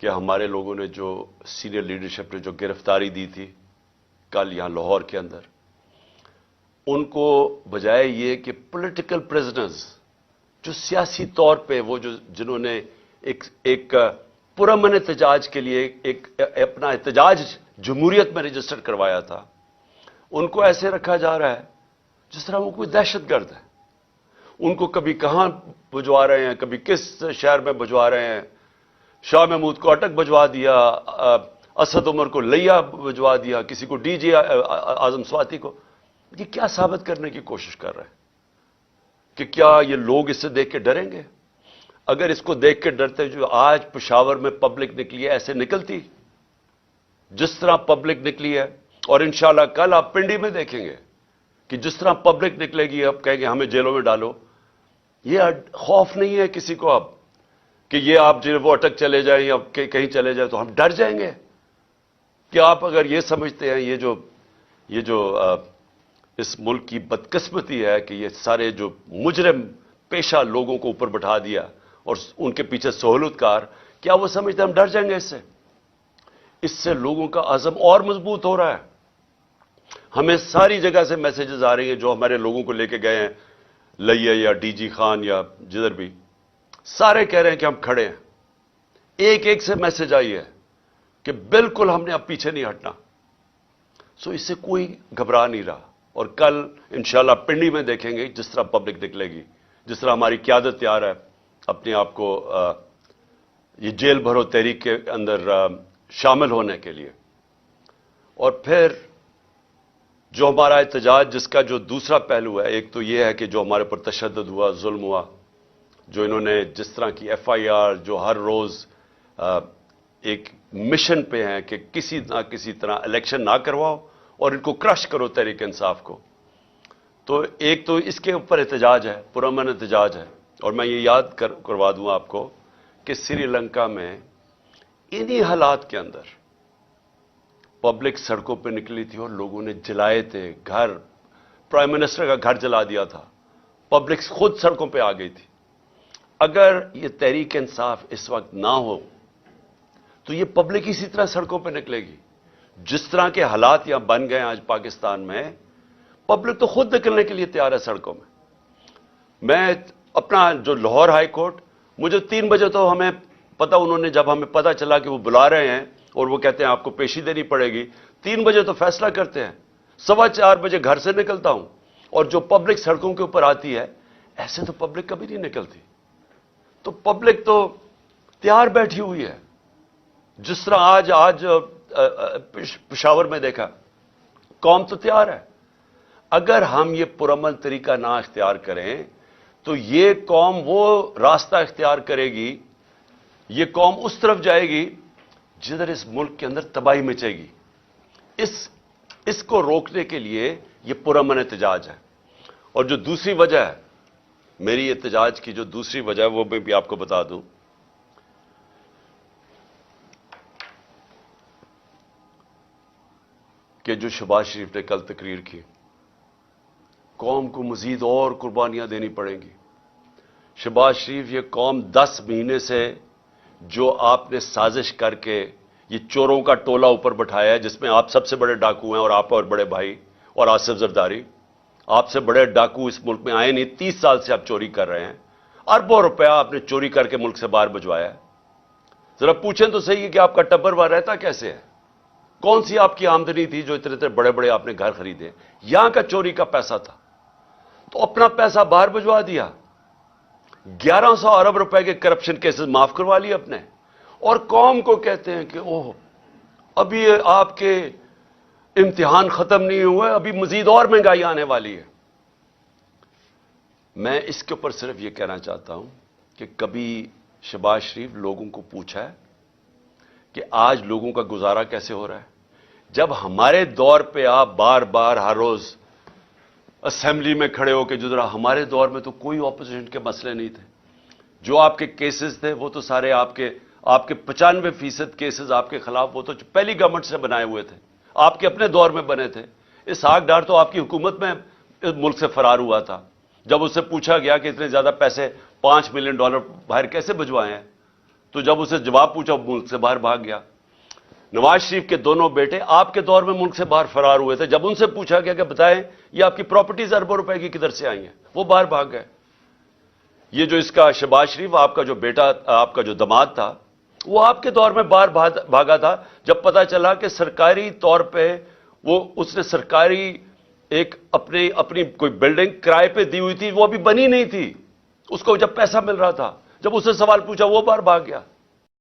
کہ ہمارے لوگوں نے جو سینئر لیڈرشپ نے جو گرفتاری دی تھی کل یہاں لاہور کے اندر، ان کو بجائے یہ کہ پولیٹیکل پریزنرز جو سیاسی طور پہ وہ جنہوں نے ایک پرامن احتجاج کے لیے ایک اپنا احتجاج جمہوریت میں رجسٹر کروایا تھا، ان کو ایسے رکھا جا رہا ہے جس طرح وہ کوئی دہشت گرد ہے. ان کو کبھی کہاں بھجوا رہے ہیں، کبھی کس شہر میں بھجوا رہے ہیں. شاہ محمود کو اٹک بھجوا دیا، اسد عمر کو لیا بھجوا دیا، کسی کو ڈی جی اعظم سواتی کو. یہ کیا ثابت کرنے کی کوشش کر رہے ہیں کہ کیا یہ لوگ اس سے دیکھ کے ڈریں گے؟ اگر اس کو دیکھ کے ڈرتے جو آج پشاور میں پبلک نکلی ہے ایسے نکلتی جس طرح پبلک نکلی ہے، اور انشاءاللہ کل آپ پنڈی میں دیکھیں گے کہ جس طرح پبلک نکلے گی، اب کہیں گے ہمیں جیلوں میں ڈالو. یہ خوف نہیں ہے کسی کو اب کہ یہ آپ وہ اٹک چلے جائیں یا کہیں چلے جائیں تو ہم ڈر جائیں گے. کہ آپ اگر یہ سمجھتے ہیں یہ جو اس ملک کی بدقسمتی ہے کہ یہ سارے جو مجرم پیشہ لوگوں کو اوپر بٹھا دیا اور ان کے پیچھے سہولت کار، کیا وہ سمجھتے ہیں ہم ڈر جائیں گے اس سے لوگوں کا عزم اور مضبوط ہو رہا ہے. ہمیں ساری جگہ سے میسیجز آ رہی ہیں جو ہمارے لوگوں کو لے کے گئے ہیں لئیے یا ڈی جی خان یا جدھر بھی، سارے کہہ رہے ہیں کہ ہم کھڑے ہیں. ایک سے میسج آئی ہے کہ بالکل ہم نے اب پیچھے نہیں ہٹنا. سو اس سے کوئی گھبرا نہیں رہا. اور کل انشاءاللہ پنڈی میں دیکھیں گے جس طرح پبلک نکلے گی، جس طرح ہماری قیادت تیار ہے اپنے آپ کو یہ جیل بھرو تحریک کے اندر شامل ہونے کے لیے. اور پھر جو ہمارا احتجاج جس کا جو دوسرا پہلو ہے، ایک تو یہ ہے کہ جو ہمارے پر تشدد ہوا، ظلم ہوا، جو انہوں نے جس طرح کی ایف آئی آر جو ہر روز ایک مشن پہ ہیں کہ کسی نہ کسی طرح الیکشن نہ کرواؤ اور ان کو کرش کرو تحریک انصاف کو. تو ایک تو اس کے اوپر احتجاج ہے، پرامن احتجاج ہے. اور میں یہ یاد کروا دوں آپ کو کہ سری لنکا میں انہی حالات کے اندر پبلک سڑکوں پہ نکلی تھی اور لوگوں نے جلائے تھے گھر. پرائم منسٹر کا گھر جلا دیا تھا. پبلک خود سڑکوں پہ آ گئی تھی. اگر یہ تحریک انصاف اس وقت نہ ہو تو یہ پبلک اسی طرح سڑکوں پہ نکلے گی. جس طرح کے حالات یہاں بن گئے آج پاکستان میں، پبلک تو خود نکلنے کے لیے تیار ہے سڑکوں میں. میں اپنا جو لاہور ہائی کورٹ، مجھے 3 بجے تو ہمیں پتا، انہوں نے جب ہمیں پتا چلا کہ وہ بلا رہے ہیں اور وہ کہتے ہیں آپ کو پیشی دینی پڑے گی، 3 بجے تو فیصلہ کرتے ہیں. 4:15 بجے گھر سے نکلتا ہوں اور جو پبلک سڑکوں کے اوپر آتی ہے، ایسے تو پبلک کبھی نہیں نکلتی. تو پبلک تو تیار بیٹھی ہوئی ہے. جس طرح آج پشاور میں دیکھا، قوم تو تیار ہے. اگر ہم یہ پرامن طریقہ نہ اختیار کریں تو یہ قوم وہ راستہ اختیار کرے گی، یہ قوم اس طرف جائے گی جدھر اس ملک کے اندر تباہی مچے گی. اس کو روکنے کے لیے یہ پرامن احتجاج ہے. اور جو دوسری وجہ ہے میری احتجاج کی، جو دوسری وجہ ہے وہ میں بھی آپ کو بتا دوں کہ جو شہباز شریف نے کل تقریر کی، قوم کو مزید اور قربانیاں دینی پڑیں گی. شہباز شریف، یہ قوم 10 مہینے سے جو آپ نے سازش کر کے یہ چوروں کا ٹولہ اوپر بٹھایا ہے، جس میں آپ سب سے بڑے ڈاکو ہیں اور آپ اور بڑے بھائی اور آصف زرداری، آپ سے بڑے ڈاکو اس ملک میں آئے نہیں. 30 سال سے آپ چوری کر رہے ہیں. اربوں روپیہ آپ نے چوری کر کے ملک سے باہر بھجوایا ہے. ذرا پوچھیں تو صحیح کہ آپ کا ٹبر وہاں رہتا کیسے ہے؟ کون سی آپ کی آمدنی تھی جو اتنے بڑے بڑے آپ نے گھر خریدے؟ یہاں کا چوری کا پیسہ تھا تو اپنا پیسہ باہر بھجوا دیا. 1100 ارب روپے کے کرپشن کیسز معاف کروا لیے اپنے. اور قوم کو کہتے ہیں کہ اوہ ابھی آپ کے امتحان ختم نہیں ہوئے، ابھی مزید اور مہنگائی آنے والی ہے. میں اس کے اوپر صرف یہ کہنا چاہتا ہوں کہ کبھی شہباز شریف لوگوں کو پوچھا ہے کہ آج لوگوں کا گزارا کیسے ہو رہا ہے؟ جب ہمارے دور پہ آپ بار بار ہر روز اسمبلی میں کھڑے ہو کے جدرا، ہمارے دور میں تو کوئی اپوزیشن کے مسئلے نہیں تھے. جو آپ کے کیسز تھے وہ تو سارے آپ کے 95% کیسز آپ کے خلاف وہ تو پہلی گورنمنٹ سے بنائے ہوئے تھے، آپ کے اپنے دور میں بنے تھے. اسحاق ڈار تو آپ کی حکومت میں ملک سے فرار ہوا تھا. جب اس سے پوچھا گیا کہ اتنے زیادہ پیسے $5 ملین باہر کیسے بھجوائے ہیں تو جب اسے جواب پوچھا ملک سے باہر بھاگ گیا۔ نواز شریف کے دونوں بیٹے آپ کے دور میں ملک سے باہر فرار ہوئے تھے، جب ان سے پوچھا گیا کہ بتائیں یہ آپ کی پراپرٹیز اربوں روپے کی کدھر سے آئی ہیں، وہ باہر بھاگ گئے۔ یہ جو اس کا شہباز شریف آپ کا جو بیٹا، آپ کا جو داماد تھا، وہ آپ کے دور میں باہر بھاگا تھا جب پتا چلا کہ سرکاری طور پہ اس نے سرکاری ایک اپنی کوئی بلڈنگ کرائے پہ دی ہوئی تھی، وہ ابھی بنی نہیں تھی، اس کو جب پیسہ مل رہا تھا، جب اس سے سوال پوچھا وہ باہر بھاگ گیا۔